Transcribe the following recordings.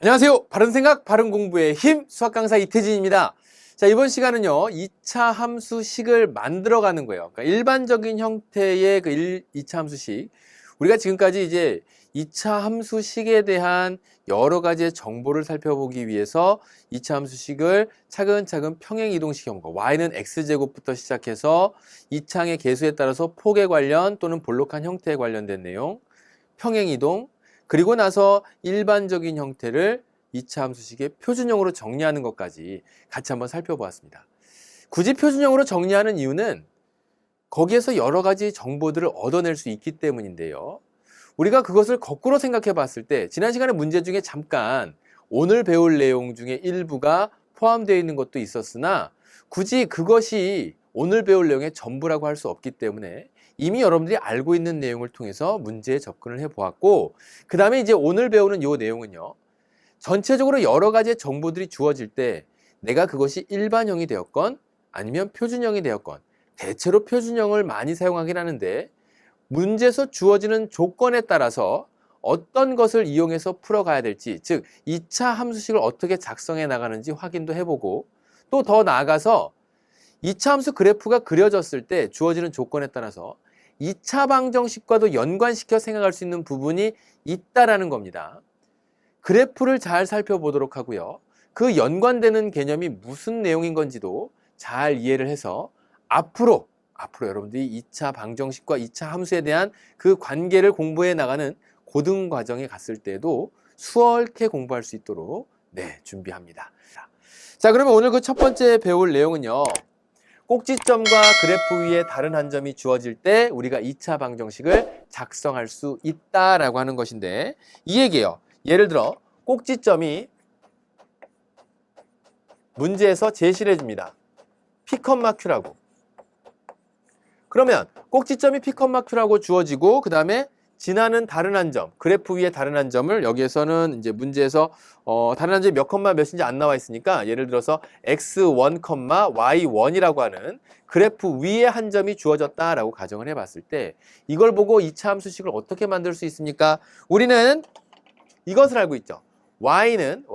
안녕하세요. 바른생각 바른공부의 힘 수학 강사 이태진입니다. 자, 이번 시간은요 2차 함수식을 만들어가는 거예요. 그러니까 일반적인 형태의 그 2차 함수식, 우리가 지금까지 이제 2차 함수식에 대한 여러 가지의 정보를 살펴보기 위해서 2차 함수식을 차근차근 평행이동식형과 y는 x제곱부터 시작해서 2차항의 계수에 따라서 폭에 관련 또는 볼록한 형태에 관련된 내용, 평행이동, 그리고 나서 일반적인 형태를 2차 함수식의 표준형으로 정리하는 것까지 같이 한번 살펴보았습니다. 굳이 표준형으로 정리하는 이유는 거기에서 여러 가지 정보들을 얻어낼 수 있기 때문인데요. 우리가 그것을 거꾸로 생각해 봤을 때 지난 시간에 문제 중에 잠깐 오늘 배울 내용 중에 일부가 포함되어 있는 것도 있었으나 굳이 그것이 오늘 배울 내용의 전부라고 할 수 없기 때문에 이미 여러분들이 알고 있는 내용을 통해서 문제에 접근을 해 보았고, 그 다음에 이제 오늘 배우는 이 내용은요, 전체적으로 여러 가지의 정보들이 주어질 때 내가 그것이 일반형이 되었건 아니면 표준형이 되었건, 대체로 표준형을 많이 사용하긴 하는데 문제에서 주어지는 조건에 따라서 어떤 것을 이용해서 풀어가야 될지, 즉 2차 함수식을 어떻게 작성해 나가는지 확인도 해보고, 또 더 나아가서 2차 함수 그래프가 그려졌을 때 주어지는 조건에 따라서 2차 방정식과도 연관시켜 생각할 수 있는 부분이 있다라는 겁니다. 그래프를 잘 살펴보도록 하고요. 그 연관되는 개념이 무슨 내용인 건지도 잘 이해를 해서 앞으로 여러분들이 2차 방정식과 2차 함수에 대한 그 관계를 공부해 나가는 고등 과정에 갔을 때도 수월하게 공부할 수 있도록 준비합니다. 자, 그러면 오늘 그 첫 번째 배울 내용은요, 꼭지점과 그래프 위에 다른 한 점이 주어질 때 우리가 2차 방정식을 작성할 수 있다라고 하는 것인데, 이 얘기예요. 예를 들어 꼭지점이 문제에서 제시를 해줍니다. P, Q라고. 그러면 꼭지점이 P, Q라고 주어지고, 그 다음에 지나는 다른 한 점, 그래프 위에 다른 한 점을, 여기에서는 이제 문제에서 다른 한 점이 몇 컴마 몇인지 안 나와 있으니까 예를 들어서 x1, y1이라고 하는 그래프 위에 한 점이 주어졌다라고 가정을 해봤을 때 이걸 보고 2차 함수식을 어떻게 만들 수 있습니까? 우리는 이것을 알고 있죠. y는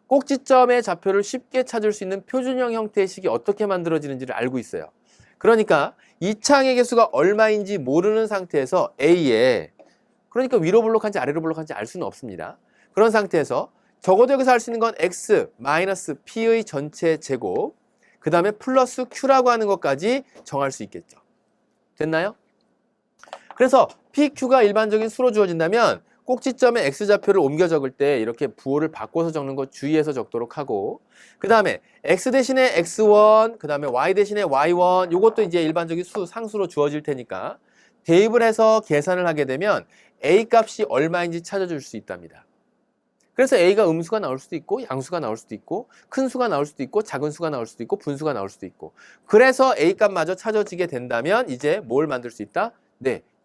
꼭지점의 좌표를 쉽게 찾을 수 있는 표준형 형태의 식이 어떻게 만들어지는지를 알고 있어요. 그러니까 2차항의 개수가 얼마인지 모르는 상태에서 A에, 그러니까 위로 볼록한지 아래로 볼록한지 알 수는 없습니다. 그런 상태에서 적어도 여기서 할 수 있는 건 x 마이너스 p의 전체 제곱, 그 다음에 플러스 q라고 하는 것까지 정할 수 있겠죠. 됐나요? 그래서 p, q가 일반적인 수로 주어진다면 꼭지점에 x좌표를 옮겨 적을 때 이렇게 부호를 바꿔서 적는 거 주의해서 적도록 하고, 그 다음에 x 대신에 x1, 그 다음에 y 대신에 y1, 요것도 이제 일반적인 상수로 주어질 테니까 대입을 해서 계산을 하게 되면 a 값이 얼마인지 찾아줄 수 있답니다. 그래서 a가 음수가 나올 수도 있고 양수가 나올 수도 있고 큰 수가 나올 수도 있고 작은 수가 나올 수도 있고 분수가 나올 수도 있고, 그래서 a 값마저 찾아지게 된다면 이제 뭘 만들 수 있다?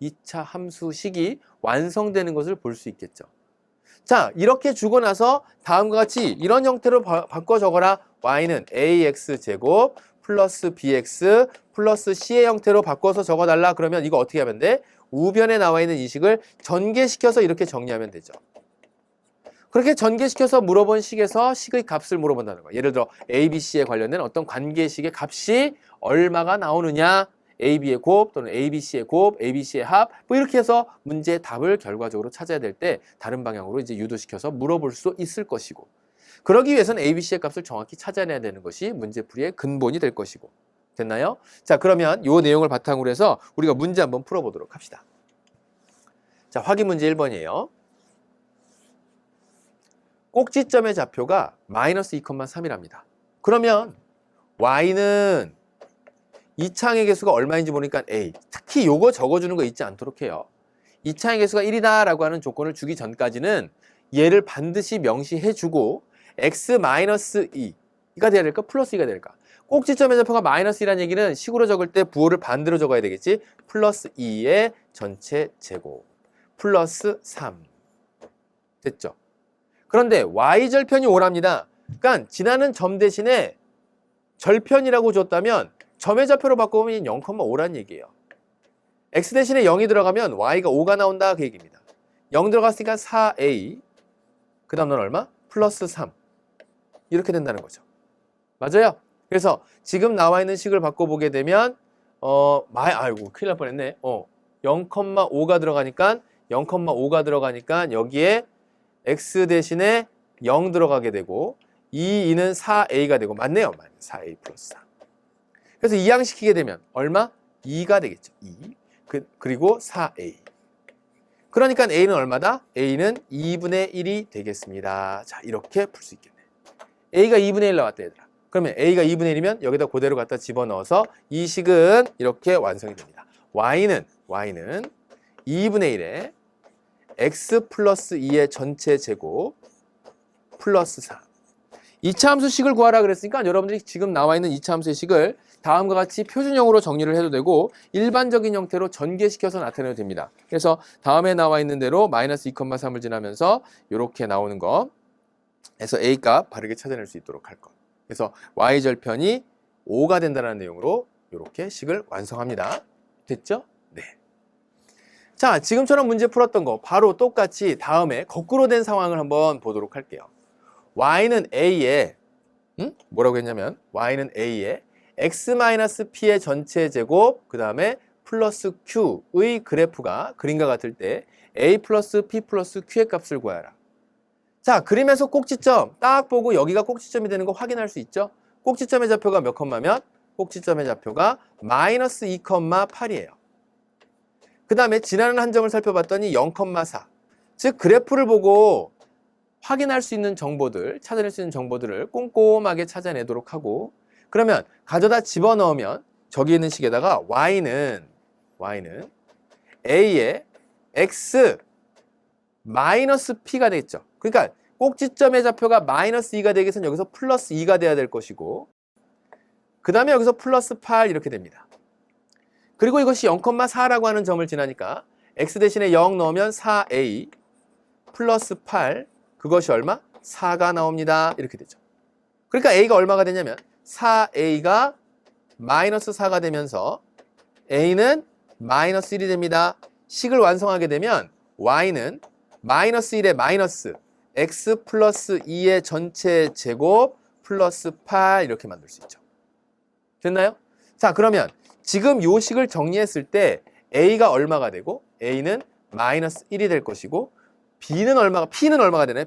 2차 함수식이 완성되는 것을 볼 수 있겠죠. 자, 이렇게 주고 나서 다음과 같이 이런 형태로 바꿔 적어라. y는 ax제곱 플러스 bx 플러스 c의 형태로 바꿔서 적어달라. 그러면 이거 어떻게 하면 돼? 우변에 나와 있는 이 식을 전개시켜서 이렇게 정리하면 되죠. 그렇게 전개시켜서 물어본 식에서 식의 값을 물어본다는 거예요. 예를 들어 ABC에 관련된 어떤 관계식의 값이 얼마가 나오느냐, AB의 곱 또는 ABC의 곱, ABC의 합, 뭐 이렇게 해서 문제의 답을 결과적으로 찾아야 될 때 다른 방향으로 이제 유도시켜서 물어볼 수 있을 것이고, 그러기 위해서는 ABC의 값을 정확히 찾아내야 되는 것이 문제풀이의 근본이 될 것이고. 됐나요? 자, 그러면 이 내용을 바탕으로 해서 우리가 문제 한번 풀어보도록 합시다. 자, 확인 문제 1번이에요. 꼭지점의 좌표가 마이너스 2,3이랍니다. 그러면 y는 2차항의 개수가 얼마인지 모르니까 A, 특히 요거 적어주는 거 잊지 않도록 해요. 2차항의 개수가 1이다 라고 하는 조건을 주기 전까지는 얘를 반드시 명시해주고 x-2가 돼야 될까? 플러스 2가 될까? 꼭지점의 좌표가 마이너스 1이라는 얘기는 식으로 적을 때 부호를 반대로 적어야 되겠지? 플러스 2의 전체 제곱 플러스 3. 됐죠? 그런데 y절편이 5랍니다. 그러니까 지나는 점 대신에 절편이라고 줬다면 점의 좌표로 바꿔보면 0,5란 얘기예요. x 대신에 0이 들어가면 y가 5가 나온다 그 얘기입니다. 0 들어갔으니까 4a, 그 다음 넌 얼마? 플러스 3. 이렇게 된다는 거죠. 맞아요? 그래서 지금 나와 있는 식을 바꿔보게 되면 아이고 큰일 날 뻔했네. 0,5가 들어가니까 0,5가 들어가니까 여기에 x 대신에 0 들어가게 되고 2는 4a가 되고 맞네요. 4a 플러스 4. 그래서 이항시키게 되면 얼마? 2가 되겠죠. 2. 그리고 4a. 그러니까 a는 얼마다? a는 2분의 1이 되겠습니다. 자, 이렇게 풀 수 있겠네. a가 2분의 1 나왔다 얘들아. 그러면 a가 2분의 1이면 여기다 그대로 갖다 집어넣어서 이 식은 이렇게 완성이 됩니다. y는 2분의 1에 x 플러스 2의 전체 제곱 플러스 4. 2차 함수식을 구하라 그랬으니까 여러분들이 지금 나와 있는 2차 함수의 식을 다음과 같이 표준형으로 정리를 해도 되고 일반적인 형태로 전개시켜서 나타내도 됩니다. 그래서 다음에 나와 있는 대로 마이너스 2,3을 지나면서 이렇게 나오는 거 해서 a 값 바르게 찾아낼 수 있도록 할 것. 그래서 y절편이 5가 된다는 내용으로 이렇게 식을 완성합니다. 됐죠? 네. 자, 지금처럼 문제 풀었던 거 바로 똑같이 다음에 거꾸로 된 상황을 한번 보도록 할게요. y는 a에 뭐라고 했냐면 y는 a에 x-p의 전체 제곱 그 다음에 플러스 q의 그래프가 그림과 같을 때 a 플러스 p 플러스 q의 값을 구하라. 자, 그림에서 꼭지점 딱 보고 여기가 꼭지점이 되는 거 확인할 수 있죠? 꼭지점의 좌표가 몇 컴마면? 꼭지점의 좌표가 마이너스 2,8이에요. 그 다음에 지나는 한 점을 살펴봤더니 0,4. 즉 그래프를 보고 확인할 수 있는 정보들, 찾아낼 수 있는 정보들을 꼼꼼하게 찾아내도록 하고 그러면 가져다 집어넣으면 저기 있는 식에다가 y는 a에 x 마이너스 p가 되겠죠. 그러니까 꼭지점의 좌표가 마이너스 2가 되기 위해서는 여기서 플러스 2가 돼야 될 것이고 그 다음에 여기서 플러스 8 이렇게 됩니다. 그리고 이것이 0,4라고 하는 점을 지나니까 x 대신에 0 넣으면 4a 플러스 8 그것이 얼마? 4가 나옵니다. 이렇게 되죠. 그러니까 a가 얼마가 되냐면 4a가 마이너스 4가 되면서 a는 마이너스 1이 됩니다. 식을 완성하게 되면 y는 마이너스 1에 마이너스 x 플러스 2의 전체 제곱 플러스 8 이렇게 만들 수 있죠. 됐나요? 자, 그러면 지금 요 식을 정리했을 때 a가 얼마가 되고 a는 마이너스 1이 될 것이고 p는 얼마가 되나요?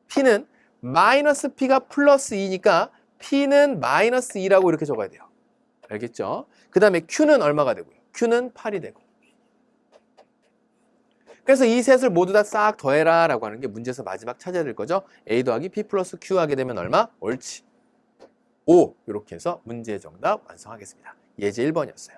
p는 마이너스 p가 플러스 2니까 p는 마이너스 2라고 이렇게 적어야 돼요. 알겠죠? 그 다음에 q는 얼마가 되고요? q는 8이 되고. 그래서 이 셋을 모두 다 싹 더해라 라고 하는 게 문제에서 마지막 찾아야 될 거죠. a 더하기 p 플러스 q 하게 되면 얼마? 옳지. 5. 이렇게 해서 문제의 정답 완성하겠습니다. 예제 1번이었어요.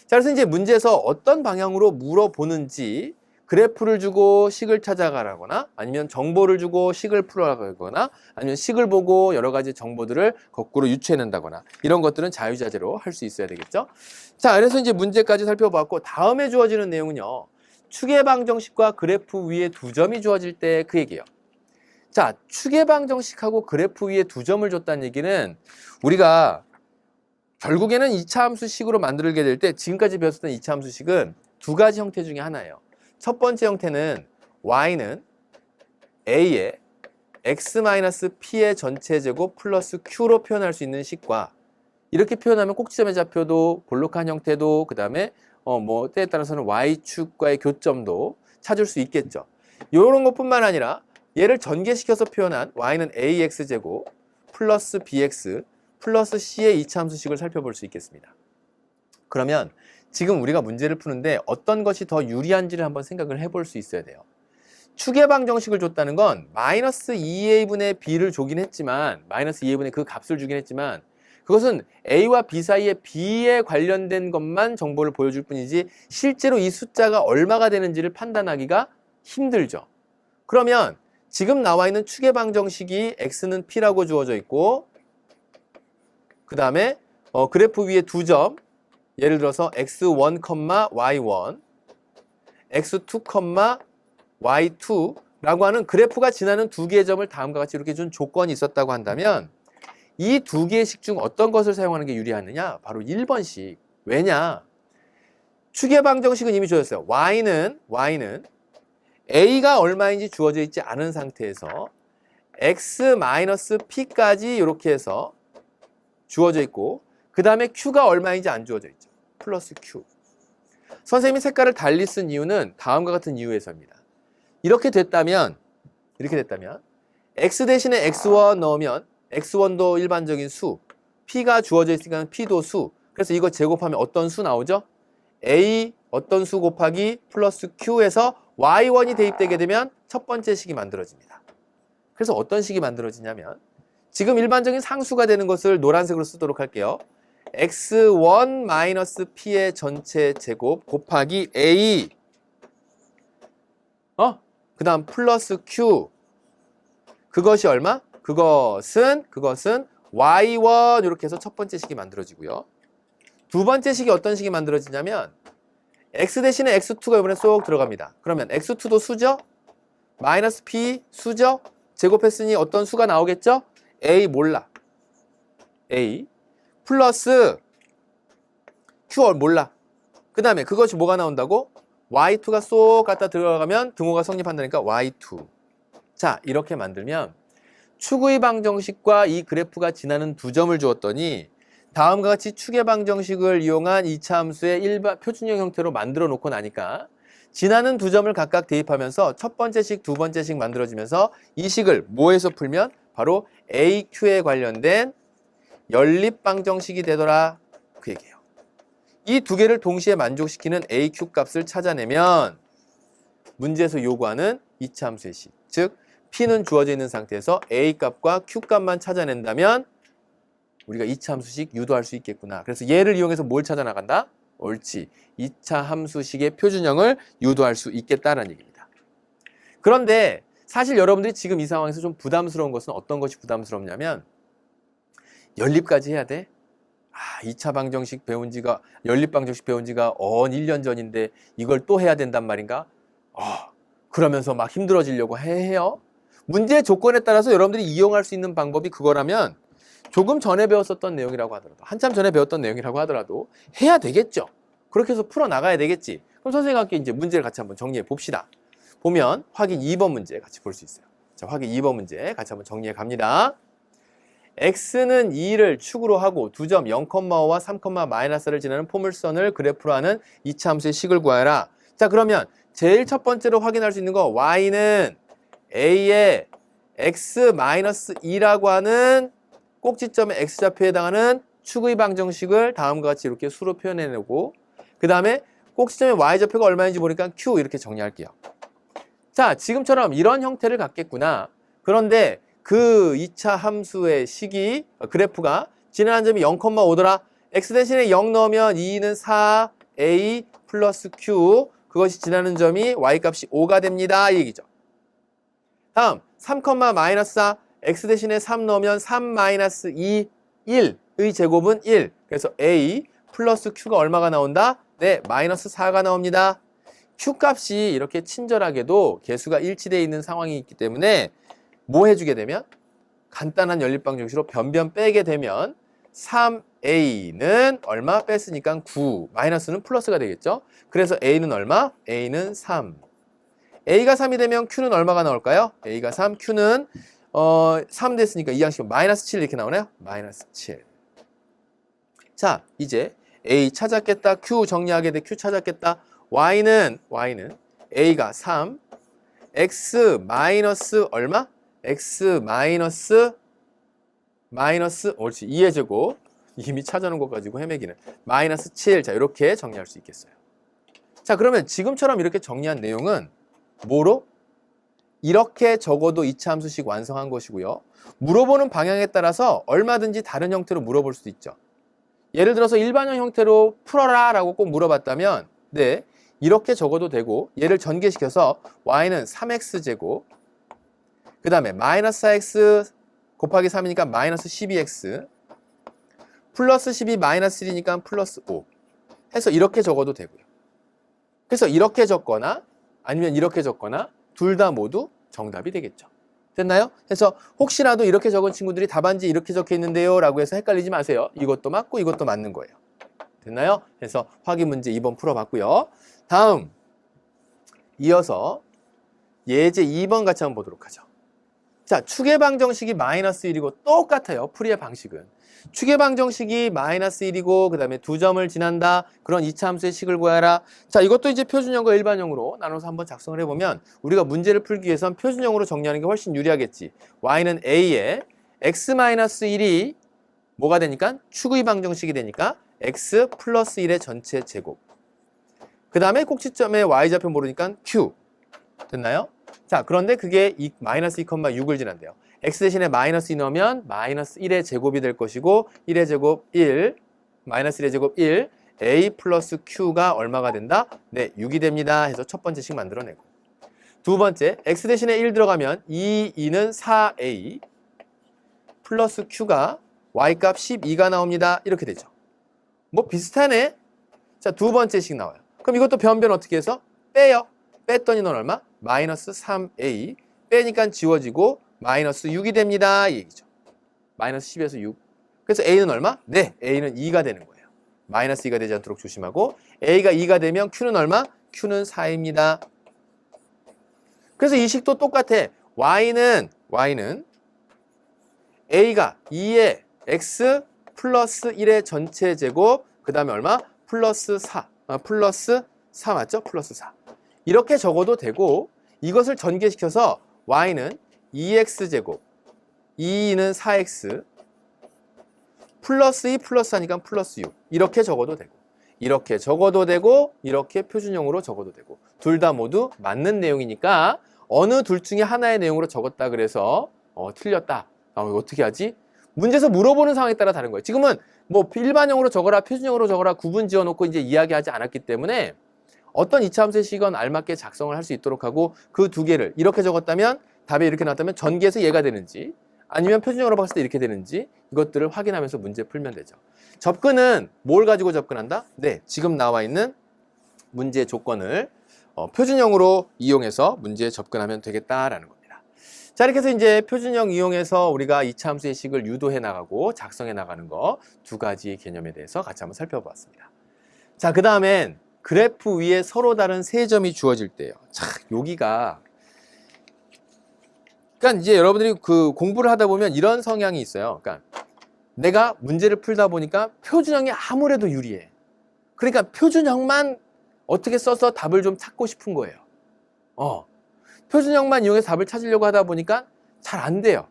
자, 그래서 이제 문제에서 어떤 방향으로 물어보는지 그래프를 주고 식을 찾아가라거나 아니면 정보를 주고 식을 풀어가거나 아니면 식을 보고 여러 가지 정보들을 거꾸로 유추해낸다거나 이런 것들은 자유자재로 할 수 있어야 되겠죠. 자, 그래서 이제 문제까지 살펴봤고 다음에 주어지는 내용은요. 추계방정식과 그래프 위에 두 점이 주어질 때 그 얘기예요. 자, 추계방정식하고 그래프 위에 두 점을 줬다는 얘기는 우리가 결국에는 2차 함수식으로 만들게 될 때 지금까지 배웠었던 2차 함수식은 두 가지 형태 중에 하나예요. 첫 번째 형태는 y는 a에 x-p의 전체 제곱 플러스 q로 표현할 수 있는 식과 이렇게 표현하면 꼭지점의 좌표도 볼록한 형태도 그 다음에 때에 따라서는 y축과의 교점도 찾을 수 있겠죠. 이런 것뿐만 아니라 얘를 전개시켜서 표현한 y는 ax제곱 플러스 bx 플러스 c의 2차 함수식을 살펴볼 수 있겠습니다. 그러면 지금 우리가 문제를 푸는데 어떤 것이 더 유리한지를 한번 생각을 해볼 수 있어야 돼요. 추계방정식을 줬다는 건 마이너스 2a분의 b를 주긴 했지만 마이너스 2a분의 그 값을 주긴 했지만 그것은 a와 b 사이에 b에 관련된 것만 정보를 보여줄 뿐이지 실제로 이 숫자가 얼마가 되는지를 판단하기가 힘들죠. 그러면 지금 나와 있는 추계방정식이 x는 p라고 주어져 있고 그 다음에 그래프 위에 두 점 예를 들어서 x1, y1 x2, y2라고 하는 그래프가 지나는 두 개의 점을 다음과 같이 이렇게 준 조건이 있었다고 한다면 이 두 개의 식 중 어떤 것을 사용하는 게 유리하느냐? 바로 1번식. 왜냐? 추계방정식은 이미 주어졌어요. y는 A가 얼마인지 주어져 있지 않은 상태에서 X-P까지 이렇게 해서 주어져 있고 그 다음에 Q가 얼마인지 안 주어져 있죠. 플러스 Q. 선생님이 색깔을 달리 쓴 이유는 다음과 같은 이유에서입니다. 이렇게 됐다면 X 대신에 X1 넣으면 X1도 일반적인 수, P가 주어져 있으니까 P도 수. 그래서 이거 제곱하면 어떤 수 나오죠? A 어떤 수 곱하기 플러스 Q에서 Y1이 대입되게 되면 첫 번째 식이 만들어집니다. 그래서 어떤 식이 만들어지냐면 지금 일반적인 상수가 되는 것을 노란색으로 쓰도록 할게요. X1-P의 전체 제곱 곱하기 A 그 다음 플러스 Q 그것이 얼마? 그것은 Y1 이렇게 해서 첫 번째 식이 만들어지고요. 두 번째 식이 어떤 식이 만들어지냐면 X 대신에 X2가 이번에 쏙 들어갑니다. 그러면 X2도 수죠? 마이너스 P 수죠? 제곱했으니 어떤 수가 나오겠죠? A 몰라. A 플러스 Q 몰라. 그 다음에 그것이 뭐가 나온다고? Y2가 쏙 갖다 들어가면 등호가 성립한다니까 Y2. 자, 이렇게 만들면 축의 방정식과 이 그래프가 지나는 두 점을 주었더니 다음과 같이 축의 방정식을 이용한 2차 함수의 일반 표준형 형태로 만들어 놓고 나니까 지나는 두 점을 각각 대입하면서 첫 번째 식, 두 번째 식 만들어지면서 이 식을 뭐에서 풀면 바로 AQ에 관련된 연립 방정식이 되더라. 그 얘기예요. 이 두 개를 동시에 만족시키는 AQ 값을 찾아내면 문제에서 요구하는 2차 함수의 식, 즉 P는 주어져 있는 상태에서 A 값과 Q 값만 찾아낸다면 우리가 2차 함수식 유도할 수 있겠구나. 그래서 얘를 이용해서 뭘 찾아 나간다? 옳지. 2차 함수식의 표준형을 유도할 수 있겠다라는 얘기입니다. 그런데 사실 여러분들이 지금 이 상황에서 좀 부담스러운 것은 어떤 것이 부담스럽냐면 연립까지 해야 돼? 2차 방정식 배운 지가 연립 방정식 배운 지가 1년 전인데 이걸 또 해야 된단 말인가? 그러면서 막 힘들어지려고 해요. 문제의 조건에 따라서 여러분들이 이용할 수 있는 방법이 그거라면 조금 전에 배웠었던 내용이라고 하더라도 한참 전에 배웠던 내용이라고 하더라도 해야 되겠죠. 그렇게 해서 풀어나가야 되겠지. 그럼 선생님과 함께 이제 문제를 같이 한번 정리해 봅시다. 보면 확인 2번 문제 같이 볼 수 있어요. 자, 확인 2번 문제 같이 한번 정리해 갑니다. X는 2를 축으로 하고 두 점 0,5와 3,-를 지나는 포물선을 그래프로 하는 2차 함수의 식을 구하라. 자, 그러면 제일 첫 번째로 확인할 수 있는 거 Y는 A의 X-2라고 하는 꼭지점의 X좌표에 해당하는 축의 방정식을 다음과 같이 이렇게 수로 표현해내고 그 다음에 꼭지점의 Y좌표가 얼마인지 보니까 Q 이렇게 정리할게요. 자, 지금처럼 이런 형태를 갖겠구나. 그런데 그 2차 함수의 식이 그래프가 지나는 점이 0,5더라. X 대신에 0 넣으면 2는 4, A 플러스 Q 그것이 지나는 점이 Y값이 5가 됩니다. 이 얘기죠. 다음 3,-4 X 대신에 3 넣으면 3-2 1의 제곱은 1. 그래서 A 플러스 Q가 얼마가 나온다? 네, 마이너스 4가 나옵니다. Q 값이 이렇게 친절하게도 개수가 일치되어 있는 상황이 있기 때문에 뭐 해주게 되면 간단한 연립방정식으로 변변 빼게 되면 3A는 얼마 뺐으니까 9 마이너스는 플러스가 되겠죠. 그래서 A는 얼마? A는 3. A가 3이 되면 Q는 얼마가 나올까요? A가 3, Q는 3 됐으니까 이 양식은 마이너스 7 이렇게 나오네요. 마이너스 7. 자, 이제 A 찾았겠다. Q 정리하게 돼. Q 찾았겠다. Y는 A가 3, X 마이너스 얼마? X 마이너스 옳지. 2의 제곱. 이미 찾아놓은 것 가지고 헤매기는. 마이너스 7. 자, 이렇게 정리할 수 있겠어요. 자, 그러면 지금처럼 이렇게 정리한 내용은 뭐로? 이렇게 적어도 2차 함수식 완성한 것이고요. 물어보는 방향에 따라서 얼마든지 다른 형태로 물어볼 수도 있죠. 예를 들어서 일반형 형태로 풀어라 라고 꼭 물어봤다면 네, 이렇게 적어도 되고 얘를 전개시켜서 y는 3x제곱 그 다음에 마이너스 4x 곱하기 3이니까 마이너스 12x 플러스 12 마이너스 1이니까 플러스 5 해서 이렇게 적어도 되고요. 그래서 이렇게 적거나 아니면 이렇게 적거나 둘 다 모두 정답이 되겠죠. 됐나요? 그래서 혹시라도 이렇게 적은 친구들이 답안지 이렇게 적혀 있는데요 라고 해서 헷갈리지 마세요. 이것도 맞고 이것도 맞는 거예요. 됐나요? 그래서 확인 문제 2번 풀어봤고요. 다음 이어서 예제 2번 같이 한번 보도록 하죠. 자, 축의 방정식이 마이너스 1이고 똑같아요. 풀이의 방식은. 축의 방정식이 마이너스 1이고 그 다음에 2점을 지난다. 그런 이차함수의 식을 구하라. 자, 이것도 이제 표준형과 일반형으로 나눠서 한번 작성을 해보면 우리가 문제를 풀기 위해선 표준형으로 정리하는 게 훨씬 유리하겠지. y는 a에 x-1이 뭐가 되니까? 축의 방정식이 되니까 x 플러스 1의 전체 제곱. 그 다음에 꼭지점에 y좌표 모르니까 q. 됐나요? 자, 그런데 그게 마이너스 2,6을 지난대요. x 대신에 마이너스 2 넣으면 마이너스 1의 제곱이 될 것이고 1의 제곱 1, 마이너스 1의 제곱 1, a 플러스 q가 얼마가 된다? 네, 6이 됩니다. 해서 첫 번째 식 만들어내고. 두 번째, x 대신에 1 들어가면 2는 4a 플러스 q가 y값 12가 나옵니다. 이렇게 되죠. 뭐 비슷하네. 자, 두 번째 식 나와요. 그럼 이것도 변변 어떻게 해서? 빼요. 뺐더니 넌 얼마? 마이너스 3a 빼니까 지워지고 마이너스 6이 됩니다. 이 얘기죠. 마이너스 10에서 6. 그래서 a는 얼마? 네, a는 2가 되는 거예요. 마이너스 2가 되지 않도록 조심하고 a가 2가 되면 q는 얼마? q는 4입니다. 그래서 이 식도 똑같아. y는 a가 2의 x 플러스 1의 전체 제곱 그 다음에 얼마? 플러스 4. 플러스 4 맞죠? 플러스 4. 이렇게 적어도 되고 이것을 전개시켜서 y는 2x제곱 2는 4x 플러스 2 플러스 하니까 플러스 6 이렇게 적어도 되고 이렇게 적어도 되고 이렇게 표준형으로 적어도 되고 둘 다 모두 맞는 내용이니까 어느 둘 중에 하나의 내용으로 적었다 그래서 틀렸다. 이거 어떻게 하지? 문제에서 물어보는 상황에 따라 다른 거예요. 지금은 뭐 일반형으로 적어라 표준형으로 적어라 구분 지어놓고 이제 이야기하지 않았기 때문에 어떤 이차함수의 식은 알맞게 작성을 할 수 있도록 하고 그 두 개를 이렇게 적었다면 답이 이렇게 나왔다면 전개해서 얘가 되는지 아니면 표준형으로 봤을 때 이렇게 되는지 이것들을 확인하면서 문제 풀면 되죠. 접근은 뭘 가지고 접근한다? 네, 지금 나와 있는 문제의 조건을 표준형으로 이용해서 문제에 접근하면 되겠다라는 겁니다. 자, 이렇게 해서 이제 표준형 이용해서 우리가 이차함수의 식을 유도해 나가고 작성해 나가는 거 두 가지 개념에 대해서 같이 한번 살펴보았습니다. 자, 그 다음엔 그래프 위에 서로 다른 세 점이 주어질 때요. 자, 여기가 그러니까 이제 여러분들이 그 공부를 하다 보면 이런 성향이 있어요. 그러니까 내가 문제를 풀다 보니까 표준형이 아무래도 유리해. 그러니까 표준형만 어떻게 써서 답을 좀 찾고 싶은 거예요. 표준형만 이용해서 답을 찾으려고 하다 보니까 잘 안 돼요.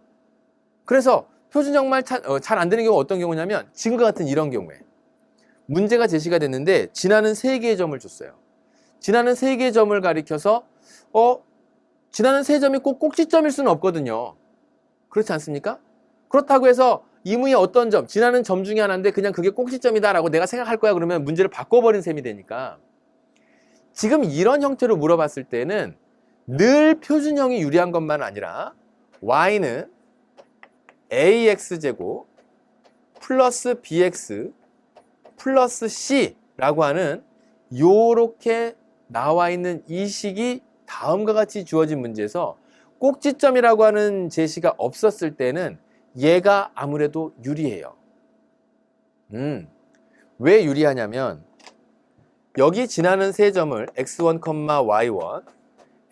그래서 표준형만 잘 안 되는 경우가 어떤 경우냐면 지금과 같은 이런 경우에 문제가 제시가 됐는데 지나는 3개의 점을 줬어요. 지나는 3개의 점을 가리켜서 지나는 3점이 꼭 꼭지점일 수는 없거든요. 그렇지 않습니까? 그렇다고 해서 이무의 어떤 점, 지나는 점 중에 하나인데 그냥 그게 꼭지점이다라고 내가 생각할 거야 그러면 문제를 바꿔버린 셈이 되니까 지금 이런 형태로 물어봤을 때는 늘 표준형이 유리한 것만 아니라 y는 ax제곱 플러스 bx 플러스 c라고 하는 요렇게 나와 있는 이 식이 다음과 같이 주어진 문제에서 꼭지점이라고 하는 제시가 없었을 때는 얘가 아무래도 유리해요. 왜 유리하냐면 여기 지나는 세 점을 x1, y1,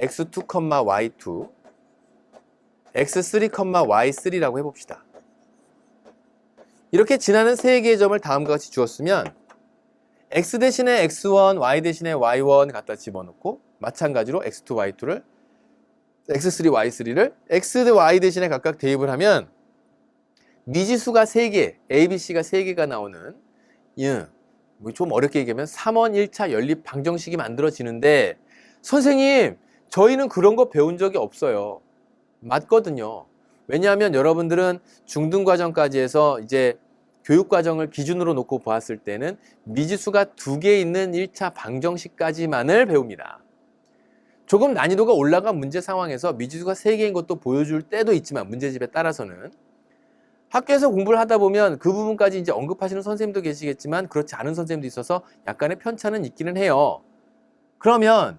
x2, y2, x3, y3라고 해봅시다. 이렇게 지나는 세 개의 점을 다음과 같이 주었으면 x 대신에 x1, y 대신에 y1 갖다 집어넣고 마찬가지로 x2, y2를 x3, y3를 x, y 대신에 각각 대입을 하면 미지수가 3개, a, b, c가 3개가 나오는 좀 어렵게 얘기하면 3원 1차 연립 방정식이 만들어지는데 선생님 저희는 그런 거 배운 적이 없어요. 맞거든요. 왜냐하면 여러분들은 중등과정까지 해서 이제 교육과정을 기준으로 놓고 보았을 때는 미지수가 2개 있는 1차 방정식까지만을 배웁니다. 조금 난이도가 올라간 문제 상황에서 미지수가 3개인 것도 보여줄 때도 있지만 문제집에 따라서는 학교에서 공부를 하다 보면 그 부분까지 이제 언급하시는 선생님도 계시겠지만 그렇지 않은 선생님도 있어서 약간의 편차는 있기는 해요. 그러면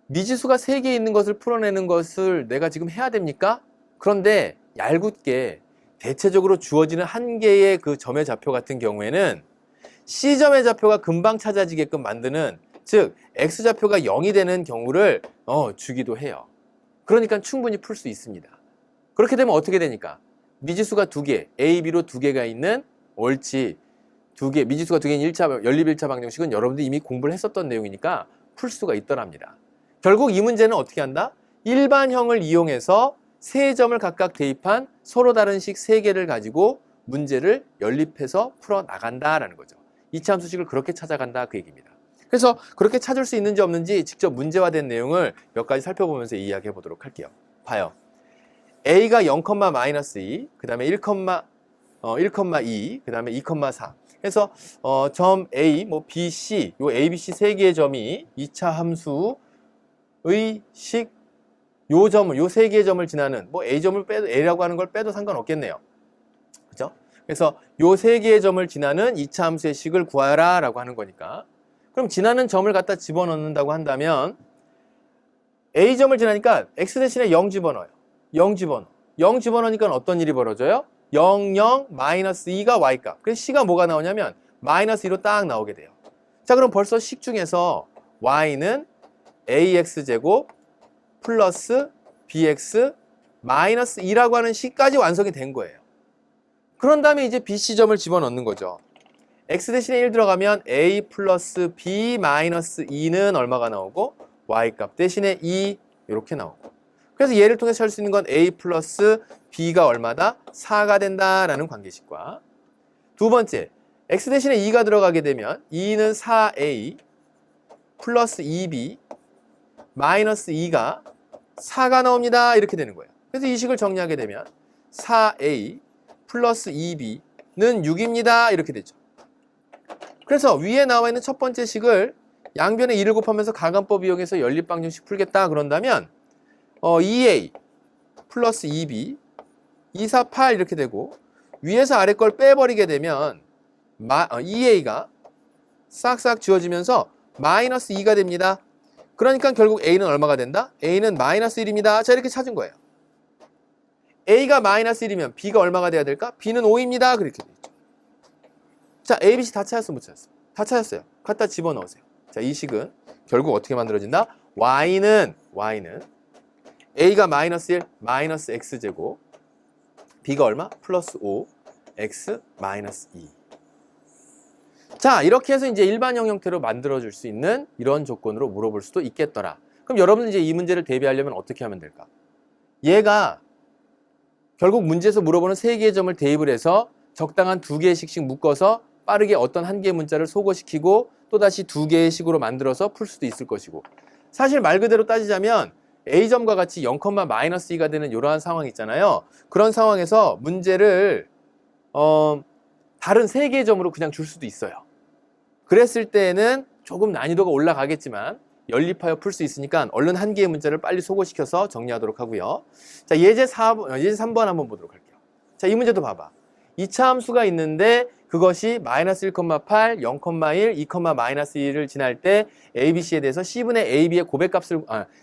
미지수가 3개 있는 것을 풀어내는 것을 내가 지금 해야 됩니까? 그런데 얄궂게 대체적으로 주어지는 한 개의 그 점의 좌표 같은 경우에는 C점의 좌표가 금방 찾아지게끔 만드는 즉 X좌표가 0이 되는 경우를 주기도 해요. 그러니까 충분히 풀 수 있습니다. 그렇게 되면 어떻게 되니까? 미지수가 2개, A, B로 2개가 있는 옳지. 2개, 미지수가 2개인 1차, 연립 1차 방정식은 여러분들이 이미 공부를 했었던 내용이니까 풀 수가 있더랍니다. 결국 이 문제는 어떻게 한다? 일반형을 이용해서 3점을 각각 대입한 서로 다른 식 3개를 가지고 문제를 연립해서 풀어 나간다라는 거죠. 이차 함수식을 그렇게 찾아간다 그 얘기입니다. 그래서 그렇게 찾을 수 있는지 없는지 직접 문제화된 내용을 몇 가지 살펴보면서 이야기해 보도록 할게요. 봐요. A가 0,-2, 그 다음에 1,2, 그 다음에 2,4. 해서 점 A, 뭐 B, C, 요 A, B, C 3개의 점이 2차 함수의 식, 요 3개의 점을 지나는, 뭐 A점을 빼도, A라고 하는 걸 빼도 상관없겠네요. 그죠? 그래서 요 3개의 점을 지나는 2차 함수의 식을 구하라 라고 하는 거니까. 그럼 지나는 점을 갖다 집어넣는다고 한다면 A점을 지나니까 X 대신에 0 집어넣어요. 0 집어넣어. 0 집어넣으니까 어떤 일이 벌어져요? 0, 0, 마이너스 2가 Y값. 그래서 C가 뭐가 나오냐면 마이너스 2로 딱 나오게 돼요. 자, 그럼 벌써 식 중에서 Y는 AX제곱 플러스 BX 마이너스 2라고 하는 식까지 완성이 된 거예요. 그런 다음에 이제 BC점을 집어넣는 거죠. X 대신에 1 들어가면 A 플러스 B 마이너스 2는 얼마가 나오고 Y값 대신에 2 이렇게 나오고. 그래서 얘를 통해서 찾을 수 있는 건 A 플러스 B가 얼마다? 4가 된다라는 관계식과 두 번째, X 대신에 2가 들어가게 되면 2는 4A 플러스 2B 마이너스 2가 4가 나옵니다. 이렇게 되는 거예요. 그래서 이 식을 정리하게 되면 4A 플러스 2B는 6입니다. 이렇게 되죠. 그래서 위에 나와 있는 첫 번째 식을 양변에 2를 곱하면서 가간법 이용해서 연립방정식 풀겠다 그런다면 2A 플러스 2B 2, 4, 8 이렇게 되고 위에서 아래 걸 빼버리게 되면 2A가 싹싹 지워지면서 마이너스 2가 됩니다. 그러니까 결국 A는 얼마가 된다? A는 마이너스 1입니다. 자, 이렇게 찾은 거예요. A가 마이너스 1이면 B가 얼마가 돼야 될까? B는 5입니다. 그렇게 되죠. 자, A, B, C 다 찾았어? 못 찾았어? 다 찾았어요. 갖다 집어넣으세요. 자, 이 식은 결국 어떻게 만들어진다? Y는 A가 마이너스 1, 마이너스 X제곱 B가 얼마? 플러스 5, X 마이너스 2. 자, 이렇게 해서 이제 일반형 형태로 만들어줄 수 있는 이런 조건으로 물어볼 수도 있겠더라. 그럼 여러분은 이제 이 문제를 대비하려면 어떻게 하면 될까? 얘가 결국 문제에서 물어보는 3개의 점을 대입을 해서 적당한 2개의 식씩 묶어서 빠르게 어떤 한 개의 문자를 소거시키고 또다시 2개의 식으로 만들어서 풀 수도 있을 것이고 사실 말 그대로 따지자면 A점과 같이 0,-2가 되는 이러한 상황이 있잖아요. 그런 상황에서 문제를 다른 3개의 점으로 그냥 줄 수도 있어요. 그랬을 때는 조금 난이도가 올라가겠지만 연립하여 풀 수 있으니까 얼른 한 개의 문자를 빨리 소거시켜서 정리하도록 하고요. 자, 예제 3번 한번 보도록 할게요. 자, 이 문제도 봐봐. 2차 함수가 있는데 그것이 마이너스 1,8, 0,1, 2, 마이너스 1을 지날 때 ABC에 대해서 C분의 AB의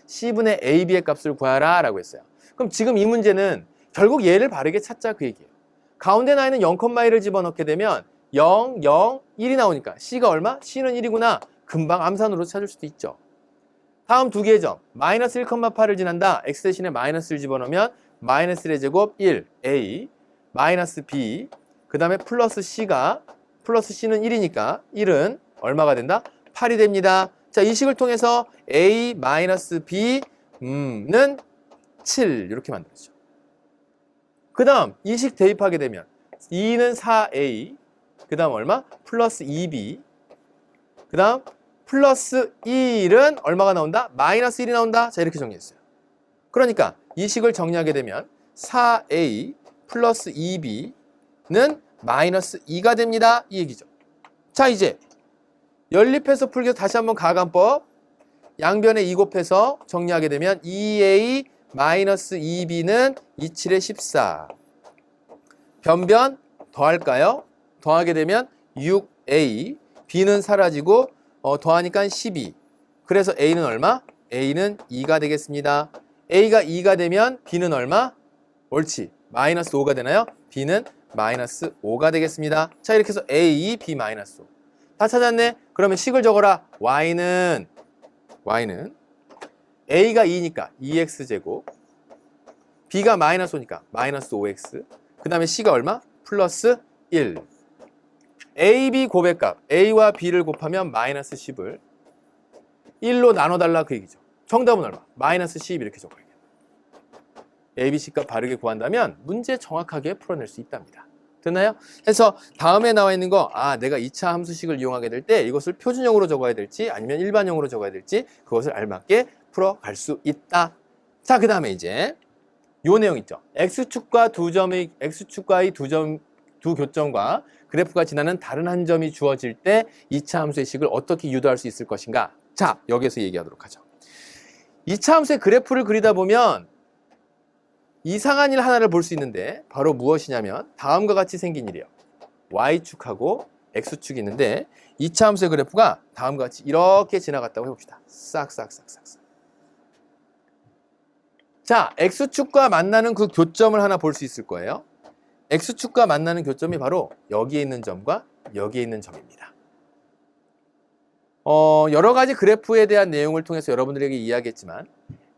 C분의 AB의 값을 구하라 라고 했어요. 그럼 지금 이 문제는 결국 얘를 바르게 찾자 그 얘기예요. 가운데 나 있는 0,1을 집어넣게 되면 0, 0, 1이 나오니까 C가 얼마? C는 1이구나. 금방 암산으로 찾을 수도 있죠. 다음 2개의 점. 마이너스 1,8을 지난다. X 대신에 마이너스를 집어넣으면 마이너스 1의 제곱 1, A, 마이너스 B, 그 다음에 플러스 C가, 플러스 C는 1이니까 1은 얼마가 된다? 8이 됩니다. 자, 이 식을 통해서 A 마이너스 B는 7 이렇게 만들어지죠. 그 다음 이 식 대입하게 되면 2는 4A, 그 다음 얼마? 플러스 2B, 그 다음 플러스 1은 얼마가 나온다? 마이너스 1이 나온다. 자, 이렇게 정리했어요. 그러니까 이 식을 정리하게 되면 4A 플러스 2B는 마이너스 2가 됩니다. 이 얘기죠. 자, 이제 연립해서 풀기 위해서 다시 한번 가간법 양변에 2 곱해서 정리하게 되면 2A 마이너스 2B는 27에 14. 변변 더할까요? 더하게 되면 6A, B는 사라지고 더하니까 12. 그래서 A는 얼마? A는 2가 되겠습니다. A가 2가 되면 B는 얼마? 옳지. 마이너스 5가 되나요? B는 마이너스 5가 되겠습니다. 자, 이렇게 해서 A, B 마이너스 5. 다 찾았네? 그러면 식을 적어라. Y는 A가 2니까 2x제곱, B가 마이너스 5니까 마이너스 5x, 그 다음에 C가 얼마? 플러스 1. A, B 고백값, A와 B를 곱하면 마이너스 10을 1로 나눠달라 그 얘기죠. 정답은 얼마? 마이너스 10 이렇게 적어야 돼요. A, B, C 값 바르게 구한다면 문제 정확하게 풀어낼 수 있답니다. 됐나요? 그래서 다음에 나와 있는 거, 내가 2차 함수식을 이용하게 될 때 이것을 표준형으로 적어야 될지 아니면 일반형으로 적어야 될지 그것을 알맞게 풀어갈 수 있다. 자, 그 다음에 이제 요 내용 있죠. X축과의 두 교점과 그래프가 지나는 다른 한 점이 주어질 때 2차 함수의 식을 어떻게 유도할 수 있을 것인가. 자, 여기서 얘기하도록 하죠. 2차 함수의 그래프를 그리다 보면 이상한 일 하나를 볼 수 있는데 바로 무엇이냐면 다음과 같이 생긴 일이에요. Y축하고 X축이 있는데 2차 함수의 그래프가 다음과 같이 이렇게 지나갔다고 해봅시다. 싹싹싹싹. 자, X축과 만나는 그 교점을 하나 볼 수 있을 거예요. X축과 만나는 교점이 바로 여기에 있는 점과 여기에 있는 점입니다. 여러 가지 그래프에 대한 내용을 통해서 여러분들에게 이야기했지만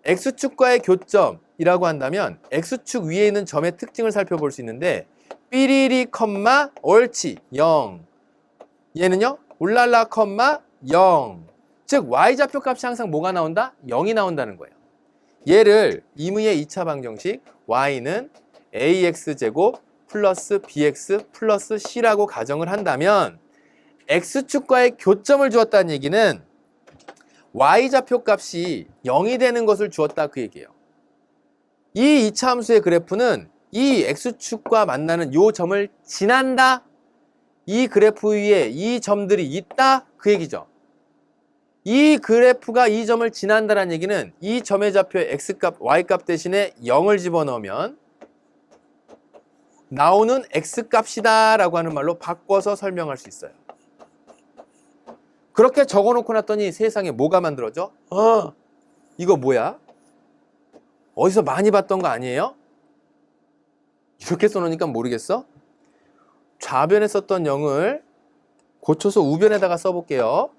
X축과의 교점이라고 한다면 X축 위에 있는 점의 특징을 살펴볼 수 있는데 삐리리 컴마 옳지 0, 얘는요 울랄라 컴마 0, 즉 Y좌표 값이 항상 뭐가 나온다? 0이 나온다는 거예요. 얘를 임의의 2차 방정식 Y는 AX제곱 플러스 BX 플러스 C라고 가정을 한다면 X축과의 교점을 주었다는 얘기는 Y좌표 값이 0이 되는 것을 주었다 그 얘기예요. 이 2차 함수의 그래프는 이 X축과 만나는 이 점을 지난다. 이 그래프 위에 이 점들이 있다 그 얘기죠. 이 그래프가 이 점을 지난다는 얘기는 이 점의 좌표에 X값, Y값 대신에 0을 집어넣으면 나오는 X값이다 라고 하는 말로 바꿔서 설명할 수 있어요. 그렇게 적어놓고 났더니 세상에 뭐가 만들어져? 이거 뭐야? 어디서 많이 봤던 거 아니에요? 이렇게 써놓으니까 모르겠어? 좌변에 썼던 0을 고쳐서 우변에다가 써볼게요.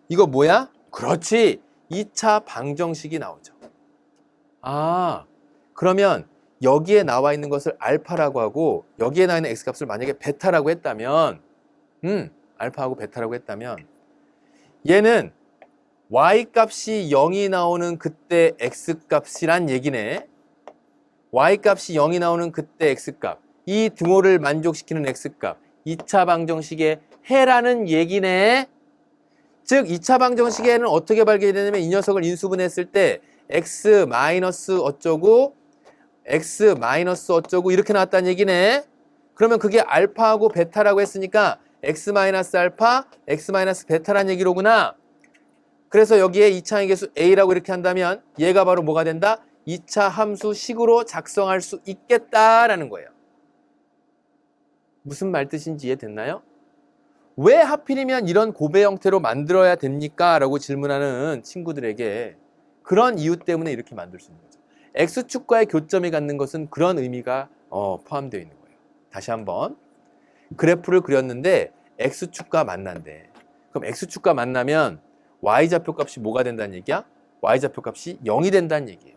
이거 뭐야? 그렇지! 2차 방정식이 나오죠. 그러면 여기에 나와 있는 것을 알파라고 하고 여기에 나와 있는 X값을 만약에 베타라고 했다면 알파하고 베타라고 했다면 얘는 Y값이 0이 나오는 그때 X값이란 얘기네. Y값이 0이 나오는 그때 X값, 이 등호를 만족시키는 X값, 2차 방정식의 해라는 얘기네. 즉 2차 방정식에는 어떻게 발견되냐면 이 녀석을 인수분해했을 때 X 마이너스 어쩌고 X 마이너스 어쩌고 이렇게 나왔다는 얘기네. 그러면 그게 알파하고 베타라고 했으니까 X 마이너스 알파, X 마이너스 베타란 얘기로구나. 그래서 여기에 2차 함계수 A라고 이렇게 한다면 얘가 바로 뭐가 된다? 2차 함수식으로 작성할 수 있겠다라는 거예요. 무슨 말뜻인지 이해됐나요? 왜 하필이면 이런 고배 형태로 만들어야 됩니까? 라고 질문하는 친구들에게 그런 이유 때문에 이렇게 만들 수 있는 거죠. X축과의 교점이 갖는 것은 그런 의미가 포함되어 있는 거예요. 다시 한번 그래프를 그렸는데 X축과 만난대. 그럼 X축과 만나면 Y좌표 값이 뭐가 된다는 얘기야? Y좌표 값이 0이 된다는 얘기예요.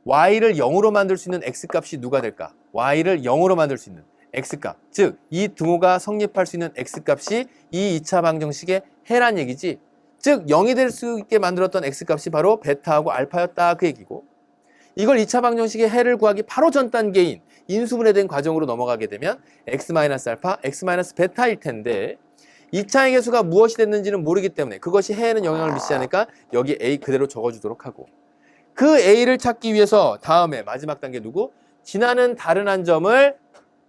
Y를 0으로 만들 수 있는 X값이 누가 될까? Y를 0으로 만들 수 있는 X값. 즉, 이 등호가 성립할 수 있는 X값이 이 2차 방정식의 해란 얘기지. 즉, 0이 될 수 있게 만들었던 X값이 바로 베타하고 알파였다 그 얘기고, 이걸 2차 방정식의 해를 구하기 바로 전 단계인 인수분해된 과정으로 넘어가게 되면 X-알파, X-베타일 텐데 2차의 계수가 무엇이 됐는지는 모르기 때문에 그것이 해에는 영향을 미치지 않으니까 여기 A 그대로 적어주도록 하고, 그 A를 찾기 위해서 다음에 마지막 단계 누구? 지나는 다른 한 점을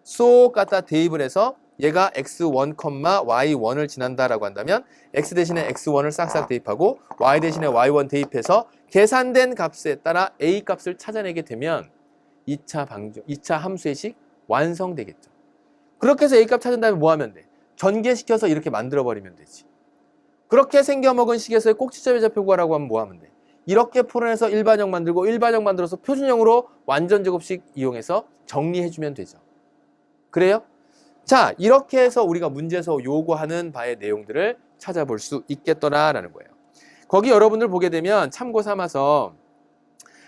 쏙 갖다 대입을 해서 얘가 x1, y1을 지난다라고 한다면 x 대신에 x1을 싹싹 대입하고 y 대신에 y1 대입해서 계산된 값에 따라 a 값을 찾아내게 되면 2차 함수의 식 완성되겠죠. 그렇게 해서 a 값 찾은 다음에 뭐 하면 돼? 전개시켜서 이렇게 만들어버리면 되지. 그렇게 생겨먹은 식에서의 꼭지점의 좌표 구하라고 하면 뭐 하면 돼? 이렇게 풀어내서 일반형 만들고 일반형 만들어서 표준형으로 완전제곱식 이용해서 정리해주면 되죠. 그래요? 자, 이렇게 해서 우리가 문제에서 요구하는 바의 내용들을 찾아볼 수 있겠더라라는 거예요. 거기 여러분들 보게 되면 참고 삼아서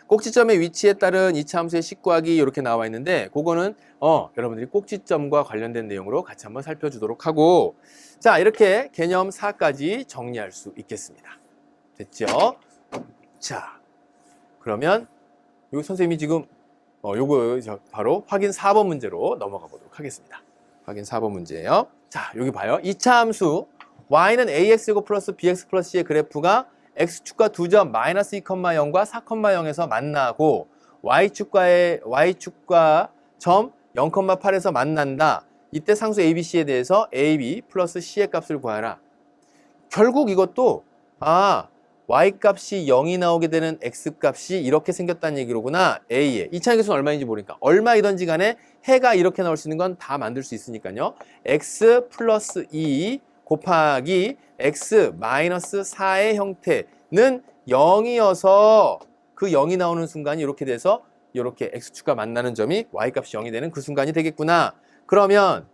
꼭지점의 위치에 따른 이차함수의 식구하기 이렇게 나와 있는데 그거는 여러분들이 꼭지점과 관련된 내용으로 같이 한번 살펴주도록 하고 자 이렇게 개념 4까지 정리할 수 있겠습니다. 됐죠? 자 그러면 요 선생님이 지금 요거 바로 확인 4번 문제로 넘어가 보도록 하겠습니다. 확인 4번 문제예요. 자 여기 봐요. 이차함수 y는 ax제곱 플러스 bx 플러스 c의 그래프가 x축과 두 점 마이너스 2,0과 4,0에서 만나고 y축과 점 0,8에서 만난다. 이때 상수 abc에 대해서 ab 플러스 c의 값을 구하라. 결국 이것도 y값이 0이 나오게 되는 x값이 이렇게 생겼다는 얘기로구나. a의 이차의 개수는 얼마인지 모르니까 얼마이든지 간에 해가 이렇게 나올 수 있는 건 다 만들 수 있으니까요. x 플러스 2 곱하기 x 마이너스 4의 형태는 0이어서 그 0이 나오는 순간이 이렇게 돼서 이렇게 x축과 만나는 점이 y값이 0이 되는 그 순간이 되겠구나. 그러면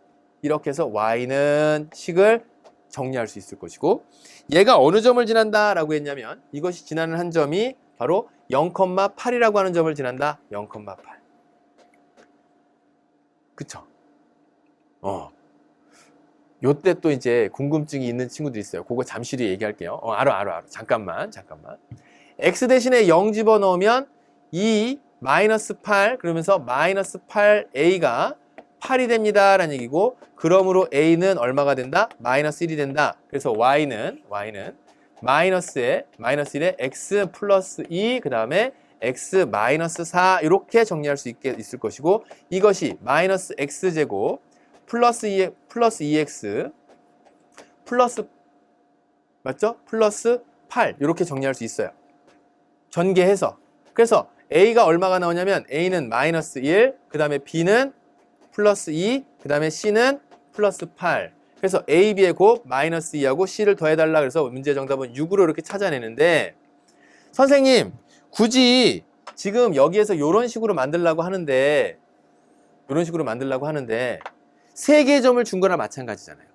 이렇게 해서 y는 식을 정리할 수 있을 것이고 얘가 어느 점을 지난다 라고 했냐면 이것이 지나는 한 점이 바로 0,8이라고 하는 점을 지난다. 0,8 그쵸? 요때 또 이제 궁금증이 있는 친구들이 있어요. 그거 잠시 뒤에 얘기할게요. 알아. 잠깐만. x 대신에 0 집어넣으면 2 마이너스 8 그러면서 마이너스 8a가 8이 됩니다 라는 얘기고 그러므로 a는 얼마가 된다? 마이너스 1이 된다. 그래서 y는 마이너스 1에 x 플러스 2 그 다음에 x 마이너스 4 이렇게 정리할 수 있을 것이고 이것이 마이너스 x제곱 플러스 2x 플러스 맞죠? 플러스 8 이렇게 정리할 수 있어요. 전개해서 그래서 a가 얼마가 나오냐면 a는 마이너스 1 그 다음에 b는 플러스 2 그 다음에 c는 플러스 8 그래서 a, b의 곱 마이너스 2하고 c를 더해달라 그래서 문제 정답은 6으로 이렇게 찾아내는데 선생님 굳이 지금 여기에서 이런 식으로 만들려고 하는데 세 개의 점을 준 거나 마찬가지잖아요.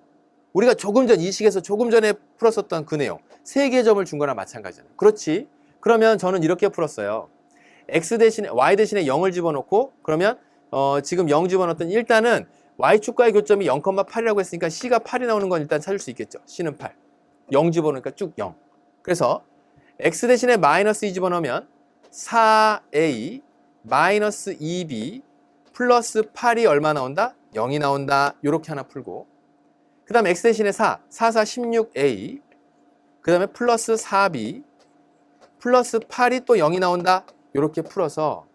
우리가 조금 전 이 식에서 조금 전에 풀었었던 그 내용 세 개의 점을 준 거나 마찬가지잖아요. 그렇지? 그러면 저는 이렇게 풀었어요. x 대신에 y 대신에 0을 집어넣고 그러면 지금 0 집어넣었던 일단은 y축과의 교점이 0,8이라고 했으니까 c가 8이 나오는 건 일단 찾을 수 있겠죠. c는 8 0 집어넣으니까 쭉 0 그래서 x 대신에 마이너스 2 집어넣으면 4a 마이너스 2b 플러스 8이 얼마 나온다? 0이 나온다. 이렇게 하나 풀고 그 다음에 x 대신에 4 16a 그 다음에 플러스 4b 플러스 8이 또 0이 나온다. 이렇게 풀어서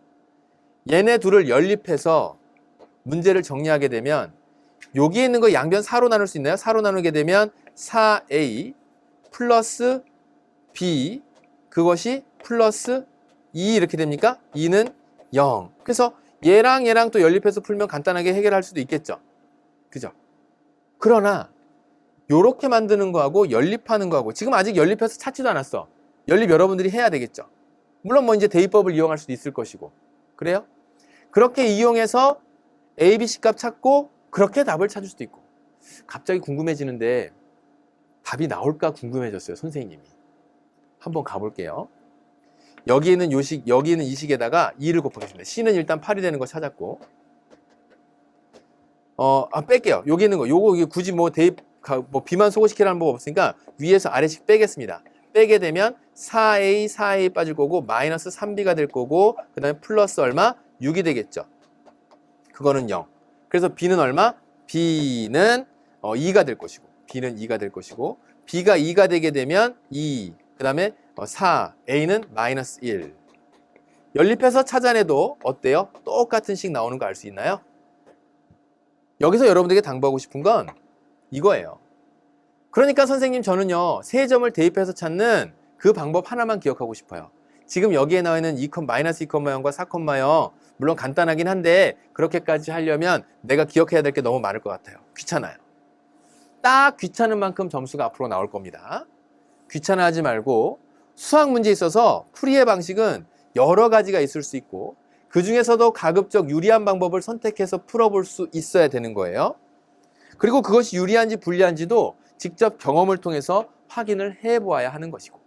얘네 둘을 연립해서 문제를 정리하게 되면 여기에 있는 거 양변 4로 나눌 수 있나요? 4로 나누게 되면 4a 플러스 b 그것이 플러스 2 이렇게 됩니까? 2는 0 그래서 얘랑 또 연립해서 풀면 간단하게 해결할 수도 있겠죠. 그죠? 그러나 요렇게 만드는 거하고 연립하는 거하고 지금 아직 연립해서 찾지도 않았어. 연립 여러분들이 해야 되겠죠. 물론 뭐 이제 대입법을 이용할 수도 있을 것이고 그래요? 그렇게 이용해서 A, B, C 값 찾고 그렇게 답을 찾을 수도 있고 갑자기 궁금해지는데 답이 나올까 궁금해졌어요. 선생님이 한번 가볼게요. 여기 있는 이 식에다가 2를 곱하겠습니다. C는 일단 8이 되는 거 찾았고 뺄게요. 여기 있는 거 요거 굳이 뭐 대입 B만 소거시키라는 법 없으니까 위에서 아래씩 빼겠습니다. 빼게 되면 4a 빠질 거고 마이너스 3b가 될 거고 그 다음에 플러스 얼마? 6이 되겠죠. 그거는 0. 그래서 b는 얼마? b는 2가 될 것이고 b는 2가 될 것이고 b가 2가 되게 되면 2, 그 다음에 4, a는 마이너스 1. 연립해서 찾아내도 어때요? 똑같은 식 나오는 거 알 수 있나요? 여기서 여러분들에게 당부하고 싶은 건 이거예요. 그러니까 선생님 저는요 세 점을 대입해서 찾는 그 방법 하나만 기억하고 싶어요. 지금 여기에 나와 있는 마이너스 2,0과 4,0 물론 간단하긴 한데 그렇게까지 하려면 내가 기억해야 될 게 너무 많을 것 같아요. 귀찮아요. 딱 귀찮은 만큼 점수가 앞으로 나올 겁니다. 귀찮아하지 말고 수학 문제에 있어서 풀이의 방식은 여러 가지가 있을 수 있고 그 중에서도 가급적 유리한 방법을 선택해서 풀어볼 수 있어야 되는 거예요. 그리고 그것이 유리한지 불리한지도 직접 경험을 통해서 확인을 해보아야 하는 것이고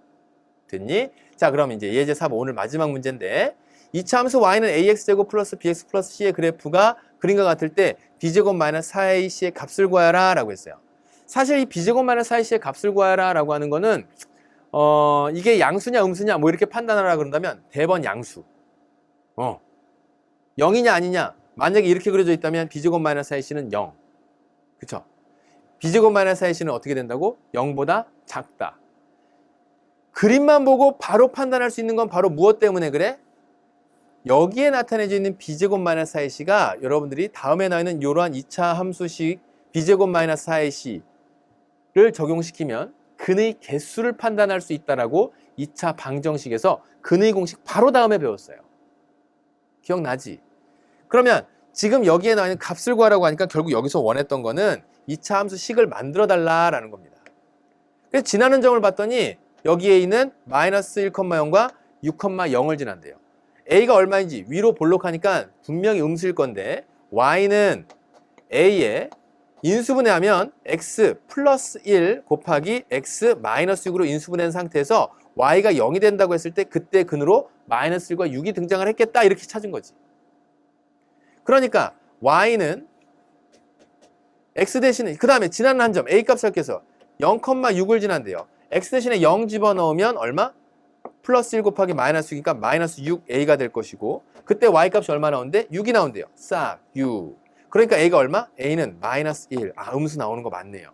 됐니? 자, 그럼 이제 예제 4번 오늘 마지막 문제인데 이차 함수 y는 ax제곱 플러스 bx 플러스 c의 그래프가 그림과 같을 때 b제곱 마이너스 4ac의 값을 구하라 라고 했어요. 사실 이 b제곱 마이너스 4ac의 값을 구하라 라고 하는 거는 이게 양수냐 음수냐 뭐 이렇게 판단하라 그런다면 대번 양수. 0이냐 아니냐. 만약에 이렇게 그려져 있다면 b제곱 마이너스 4ac는 0. 그쵸? b제곱 마이너스 4ac는 어떻게 된다고? 0보다 작다. 그림만 보고 바로 판단할 수 있는 건 바로 무엇 때문에 그래? 여기에 나타내져 있는 b제곱 마이너스 4ac가 여러분들이 다음에 나와 있는 이러한 2차 함수식 b제곱 마이너스 4ac를 적용시키면 근의 개수를 판단할 수 있다라고 2차 방정식에서 근의 공식 바로 다음에 배웠어요. 기억나지? 그러면 지금 여기에 나와 있는 값을 구하라고 하니까 결국 여기서 원했던 거는 2차 함수식을 만들어 달라라는 겁니다. 그래서 지나는 점을 봤더니 여기에 있는 마이너스 1,0과 6,0을 지난대요. a가 얼마인지 위로 볼록하니까 분명히 음수일 건데 y는 a에 인수분해하면 x 플러스 1 곱하기 x 마이너스 6으로 인수분해한 상태에서 y가 0이 된다고 했을 때 그때 근으로 마이너스 1과 6이 등장을 했겠다 이렇게 찾은 거지. 그러니까 y는 x 대신에 그 다음에 지나는 한 점 a 값을 할게서 0,6을 지난대요. x 대신에 0 집어넣으면 얼마? 플러스 1 곱하기 마이너스 6이니까 마이너스 6a가 될 것이고 그때 y값이 얼마 나온대? 6이 나온대요. 싹 6. 그러니까 a가 얼마? a는 마이너스 1. 아, 음수 나오는 거 맞네요.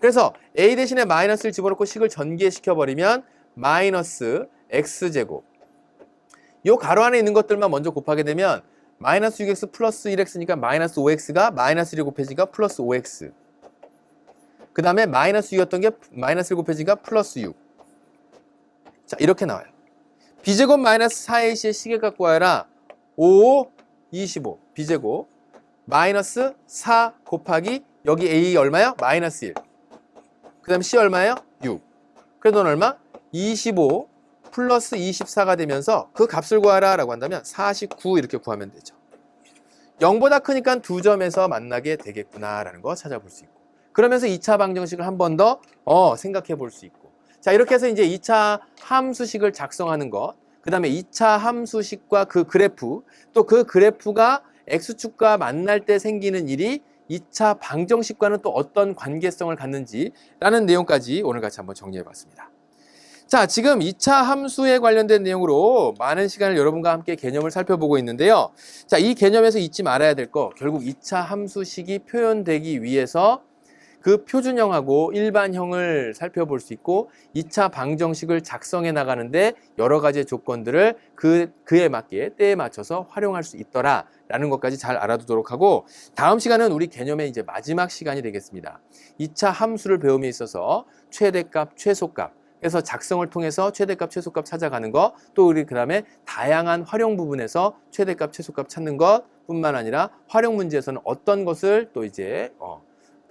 그래서 a 대신에 마이너스 1 집어넣고 식을 전개시켜버리면 마이너스 x제곱. 요 가로 안에 있는 것들만 먼저 곱하게 되면 마이너스 6x 플러스 1x니까 마이너스 5x가 마이너스 1이 곱해지니까 플러스 5x. 그 다음에 마이너스 6이었던 게 마이너스 1 곱해지니까 플러스 6. 자, 이렇게 나와요. b제곱 마이너스 4ac의 시계값 구하여라. 5, 25. b제곱 마이너스 4 곱하기 여기 a 얼마요? 마이너스 1. 그 다음에 c 얼마예요? 6. 그래서 넌 얼마? 25 플러스 24가 되면서 그 값을 구하라 라고 한다면 49 이렇게 구하면 되죠. 0보다 크니까 두 점에서 만나게 되겠구나 라는 거 찾아볼 수 있고 그러면서 2차 방정식을 한 번 더 생각해 볼 수 있고 자, 이렇게 해서 이제 2차 함수식을 작성하는 것, 그 다음에 2차 함수식과 그 그래프, 또 그 그래프가 x축과 만날 때 생기는 일이 2차 방정식과는 또 어떤 관계성을 갖는지라는 내용까지 오늘 같이 한번 정리해 봤습니다. 자, 지금 2차 함수에 관련된 내용으로 많은 시간을 여러분과 함께 개념을 살펴보고 있는데요. 자, 이 개념에서 잊지 말아야 될 거, 결국 2차 함수식이 표현되기 위해서 그 표준형하고 일반형을 살펴볼 수 있고 2차 방정식을 작성해 나가는데 여러 가지의 조건들을 그에 맞게 때에 맞춰서 활용할 수 있더라 라는 것까지 잘 알아두도록 하고 다음 시간은 우리 개념의 이제 마지막 시간이 되겠습니다. 2차 함수를 배움에 있어서 최대값, 최소값 그래서 작성을 통해서 최대값, 최소값 찾아가는 것, 또 우리 그 다음에 다양한 활용 부분에서 최대값, 최소값 찾는 것 뿐만 아니라 활용 문제에서는 어떤 것을 또 이제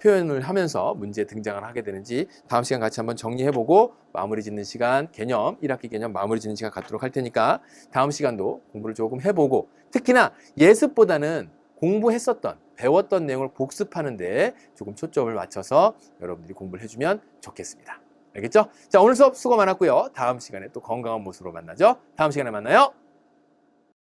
표현을 하면서 문제에 등장을 하게 되는지 다음 시간 같이 한번 정리해보고 마무리 짓는 시간, 개념, 1학기 개념 마무리 짓는 시간 갖도록 할 테니까 다음 시간도 공부를 조금 해보고 특히나 예습보다는 공부했었던, 배웠던 내용을 복습하는데 조금 초점을 맞춰서 여러분들이 공부를 해주면 좋겠습니다. 알겠죠? 자, 오늘 수업 수고 많았고요. 다음 시간에 또 건강한 모습으로 만나죠. 다음 시간에 만나요.